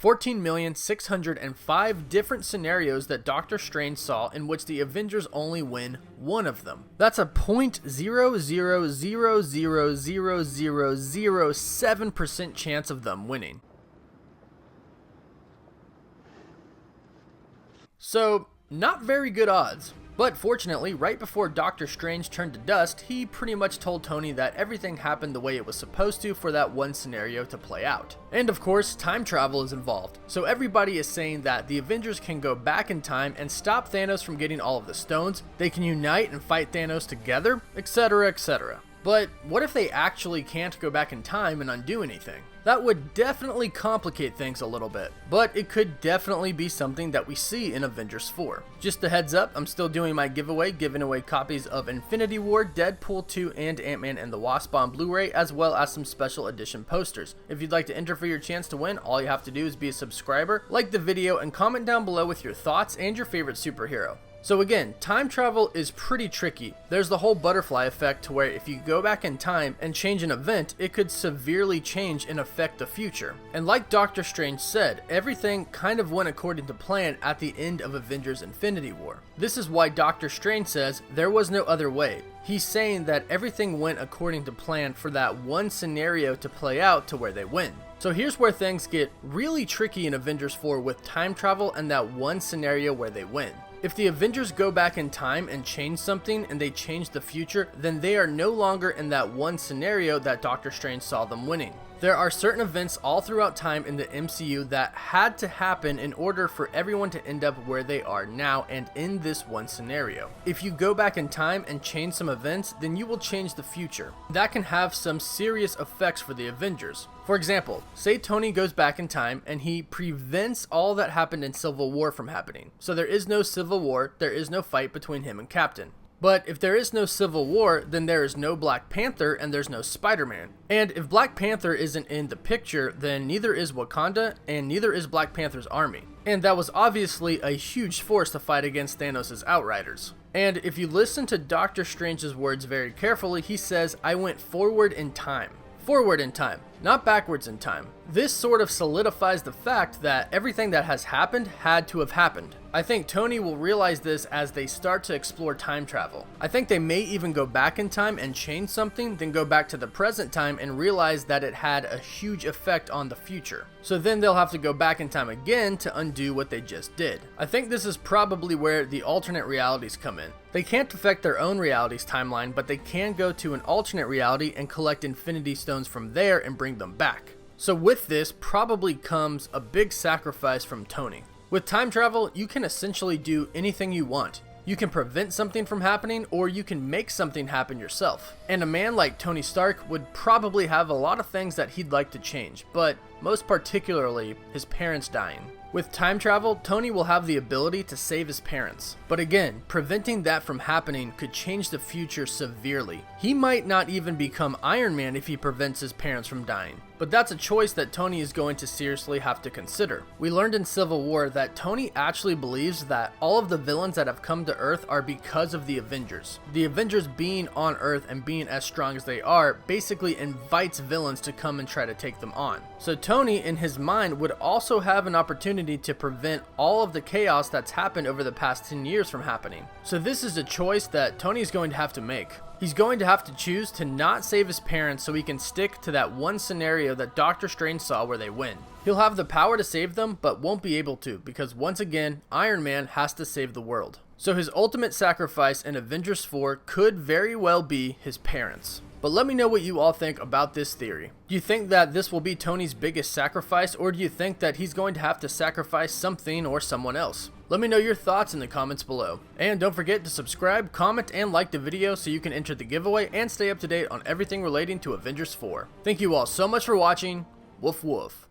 14,605 different scenarios that Doctor Strange saw in which the Avengers only win one of them. That's a 0.0000007% chance of them winning. So, not very good odds. But fortunately, right before Doctor Strange turned to dust, he pretty much told Tony that everything happened the way it was supposed to for that one scenario to play out. And of course, time travel is involved. So everybody is saying that the Avengers can go back in time and stop Thanos from getting all of the stones, they can unite and fight Thanos together, etc, etc. But what if they actually can't go back in time and undo anything? That would definitely complicate things a little bit, but it could definitely be something that we see in Avengers 4. Just a heads up, I'm still doing my giveaway, giving away copies of Infinity War, Deadpool 2, and Ant-Man and the Wasp on Blu-ray, as well as some special edition posters. If you'd like to enter for your chance to win, all you have to do is be a subscriber, like the video, and comment down below with your thoughts and your favorite superhero. So again, time travel is pretty tricky. There's the whole butterfly effect to where if you go back in time and change an event, it could severely change and affect the future. And like Doctor Strange said, everything kind of went according to plan at the end of Avengers Infinity War. This is why Doctor Strange says there was no other way. He's saying that everything went according to plan for that one scenario to play out to where they win. So here's where things get really tricky in Avengers 4 with time travel and that one scenario where they win. If the Avengers go back in time and change something and they change the future, then they are no longer in that one scenario that Doctor Strange saw them winning. There are certain events all throughout time in the MCU that had to happen in order for everyone to end up where they are now and in this one scenario. If you go back in time and change some events, then you will change the future. That can have some serious effects for the Avengers. For example, say Tony goes back in time and he prevents all that happened in Civil War from happening. So there is no Civil War, there is no fight between him and Captain. But if there is no Civil War, then there is no Black Panther and there's no Spider-Man. And if Black Panther isn't in the picture, then neither is Wakanda and neither is Black Panther's army. And that was obviously a huge force to fight against Thanos' Outriders. And if you listen to Doctor Strange's words very carefully, he says, "I went forward in time." Forward in time, not backwards in time. This sort of solidifies the fact that everything that has happened had to have happened. I think Tony will realize this as they start to explore time travel. I think they may even go back in time and change something, then go back to the present time and realize that it had a huge effect on the future. So then they'll have to go back in time again to undo what they just did. I think this is probably where the alternate realities come in. They can't affect their own reality's timeline, but they can go to an alternate reality and collect Infinity Stones from there and bring them back. So with this probably comes a big sacrifice from Tony. With time travel, you can essentially do anything you want. You can prevent something from happening, or you can make something happen yourself. And a man like Tony Stark would probably have a lot of things that he'd like to change, but most particularly his parents dying. With time travel, Tony will have the ability to save his parents. But again, preventing that from happening could change the future severely. He might not even become Iron Man if he prevents his parents from dying. But that's a choice that Tony is going to seriously have to consider. We learned in Civil War that Tony actually believes that all of the villains that have come to Earth are because of the Avengers. The Avengers being on Earth and being as strong as they are basically invites villains to come and try to take them on. So Tony, in his mind, would also have an opportunity to prevent all of the chaos that's happened over the past 10 years from happening. So this is a choice that Tony is going to have to make. He's going to have to choose to not save his parents so he can stick to that one scenario that Doctor Strange saw where they win. He'll have the power to save them, but won't be able to because once again, Iron Man has to save the world. So his ultimate sacrifice in Avengers 4 could very well be his parents. But let me know what you all think about this theory. Do you think that this will be Tony's biggest sacrifice, or do you think that he's going to have to sacrifice something or someone else? Let me know your thoughts in the comments below. And don't forget to subscribe, comment, and like the video so you can enter the giveaway and stay up to date on everything relating to Avengers 4. Thank you all so much for watching. Woof woof.